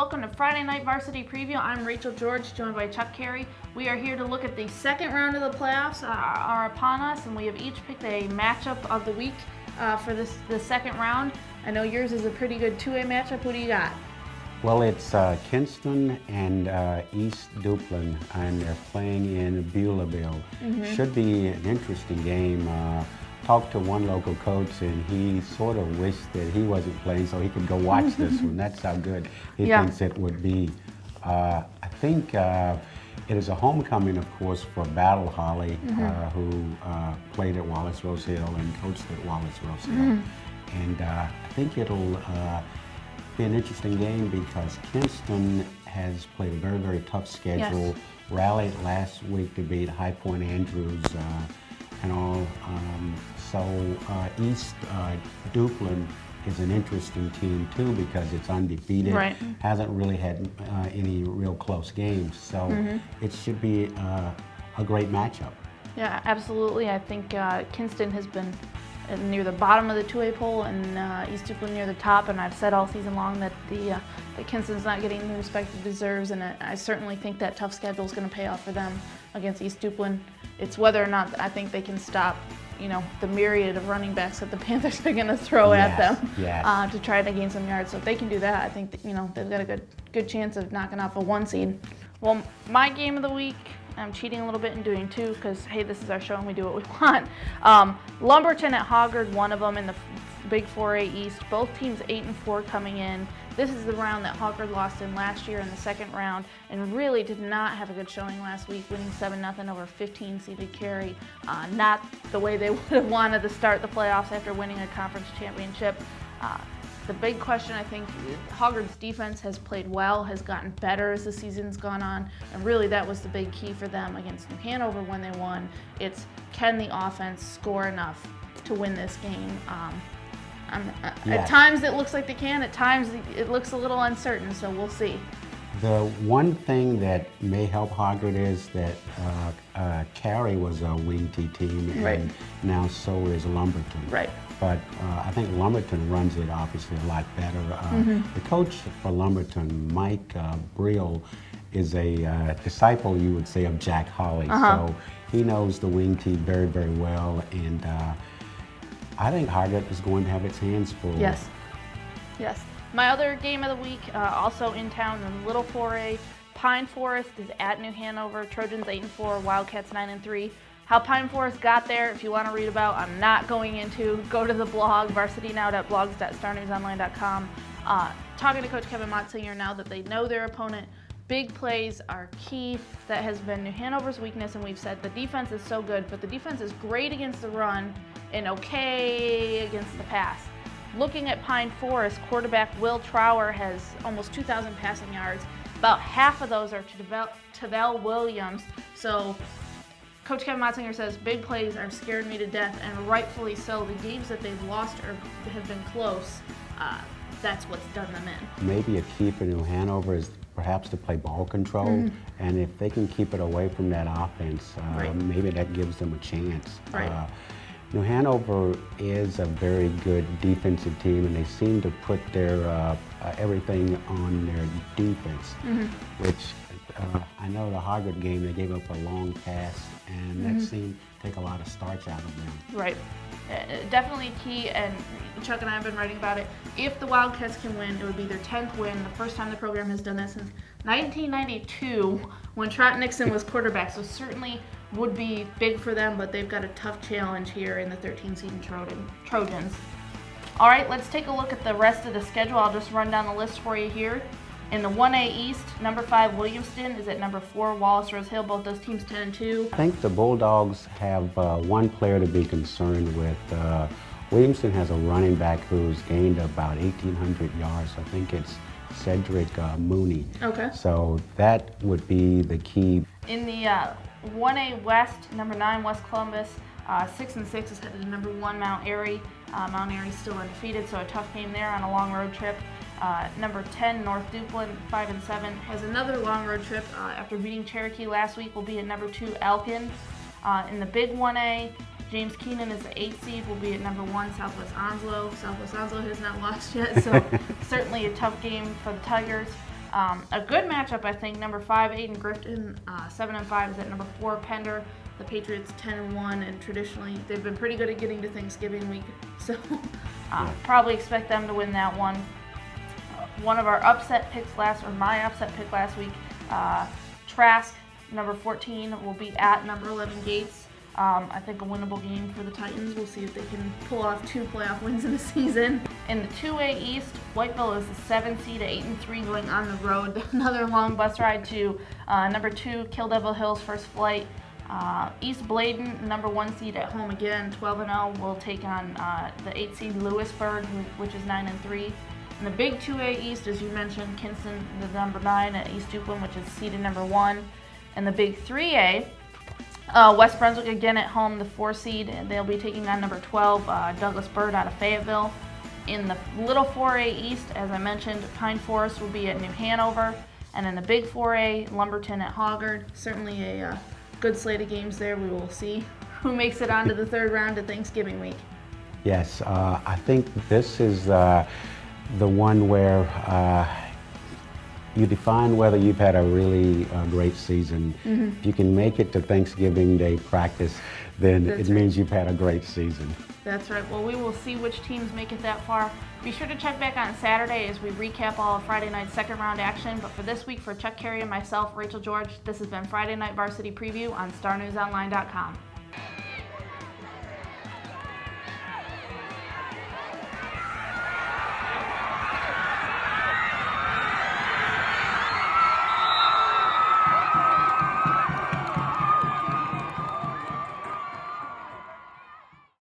welcome to Friday Night Varsity Preview. I'm Rachel George, joined by Chuck Carey. We are here to look at the second round of the playoffs are upon us, and we have each picked a matchup of the week for the second round. I know yours is a pretty good 2A matchup. Who do you got? Well, it's Kinston and East Duplin, and they're playing in Beulahville. Should be an interesting game. Talked to one local coach, and he sort of wished that he wasn't playing so he could go watch this one. That's how good he thinks it would be. I think it is a homecoming, of course, for Battle Holly, who played at Wallace Rose Hill and coached at Wallace Rose Hill. And I think it'll be an interesting game because Kinston has played a very, very tough schedule, rallied last week to beat High Point Andrews and all. So East Duplin is an interesting team too because it's undefeated, hasn't really had any real close games. So it should be a great matchup. Yeah, absolutely. I think Kinston has been near the bottom of the 2A poll and East Duplin near the top, and I've said all season long that that Kinston's not getting the respect it deserves, and I certainly think that tough schedule is going to pay off for them against East Duplin. It's whether or not I think they can stop, the myriad of running backs that the Panthers are going to throw at them to try to gain some yards. So if they can do that, I think that, they've got a good chance of knocking off a 1 seed. Well, my game of the week, I'm cheating a little bit and doing two because, hey, this is our show and we do what we want. Lumberton at Hoggard, one of them in the Big 4A East. Both teams 8-4 coming in. This is the round that Hoggard lost in last year in the second round and really did not have a good showing last week, winning 7-0 over 15-seeded Cary. Not the way they would have wanted to start the playoffs after winning a conference championship. The big question, I think, Hoggard's defense has played well, has gotten better as the season's gone on, and really that was the big key for them against New Hanover when they won. It's, can the offense score enough to win this game? At times it looks like they can, at times it looks a little uncertain, so we'll see. The one thing that may help Hoggard is that Cary was a wing T team, and now so is Lumberton. But I think Lumberton runs it obviously a lot better. The coach for Lumberton, Mike Briel, is a disciple, you would say, of Jack Holly. So he knows the wing T very, very well, and I think Hoggard is going to have its hands full. Yes. My other game of the week, also in town in Little 4A, Pine Forest is at New Hanover. Trojans 8-4, Wildcats 9-3. How Pine Forest got there, if you want to read about, I'm not going into. Go to the blog, varsitynow.blogs.starnewsonline.com. Talking to Coach Kevin Motsinger now that they know their opponent, big plays are key. That has been New Hanover's weakness, and we've said the defense is so good, but the defense is great against the run and okay against the pass. Looking at Pine Forest, quarterback Will Trower has almost 2,000 passing yards. About half of those are to Tavell Williams. So Coach Kevin Motsinger says big plays are scared me to death, and rightfully so. The games that they've lost or have been close, that's what's done them in. Maybe a key for New Hanover is perhaps to play ball control, and if they can keep it away from that offense, maybe that gives them a chance. New Hanover is a very good defensive team, and they seem to put their everything on their defense, which I know the Hoggard game, they gave up a long pass, and that seemed to take a lot of starch out of them. Definitely key, and Chuck and I have been writing about it. If the Wildcats can win, it would be their 10th win, the first time the program has done that since 1992 when Trot Nixon was quarterback, so certainly would be big for them, but they've got a tough challenge here in the 13-seed Trojans. All right, let's take a look at the rest of the schedule. I'll just run down the list for you here. In the 1A East, number 5 Williamston is at number 4 Wallace Rose Hill. Both those teams 10-2. I think the Bulldogs have one player to be concerned with. Williamston has a running back who's gained about 1,800 yards. I think it's Cedric Mooney. So that would be the key. In the 1A West, number 9 West Columbus, 6-6 is headed to number 1 Mount Airy. Mount Airy's still undefeated, so a tough game there on a long road trip. Number 10 North Duplin, 5-7, has another long road trip after beating Cherokee last week. Will be at number 2 Elkin. In the Big 1A, James Keenan is the 8th seed, will be at number 1 Southwest Onslow. Southwest Onslow has not lost yet, so certainly a tough game for the Tigers. A good matchup, I think. Number 5, Aiden Griffin, 7-5 is at number 4, Pender. The Patriots 10-1, and traditionally they've been pretty good at getting to Thanksgiving week, so probably expect them to win that one. One of our upset picks my upset pick last week, Trask, number 14, will be at number 11, Gates. I think a winnable game for the Titans. We'll see if they can pull off 2 playoff wins in the season. In the 2A East, Whiteville is the 7th seed at 8-3, going on the road. Another long bus ride to number 2, Kill Devil Hills, First Flight. East Bladen, number 1 seed at home again, 12-0, will take on the 8 seed Lewisburg, which is 9-3. In the big 2A East, as you mentioned, Kinston, the number 9 at East Duplin, which is seeded number 1. In the big 3A, West Brunswick again at home, the 4 seed, and they'll be taking on number 12, Douglas Byrd out of Fayetteville. In the little 4A East, as I mentioned, Pine Forest will be at New Hanover. And in the big 4A, Lumberton at Hoggard. Certainly a good slate of games there. We will see who makes it onto the 3rd round of Thanksgiving week. Yes, I think this is the one where you define whether you've had a really great season. If you can make it to Thanksgiving Day practice, then it means you've had a great season. That's right. Well, we will see which teams make it that far. Be sure to check back on Saturday as we recap all of Friday night's 2nd round action. But for this week, for Chuck Carey and myself, Rachel George, this has been Friday Night Varsity Preview on StarNewsOnline.com.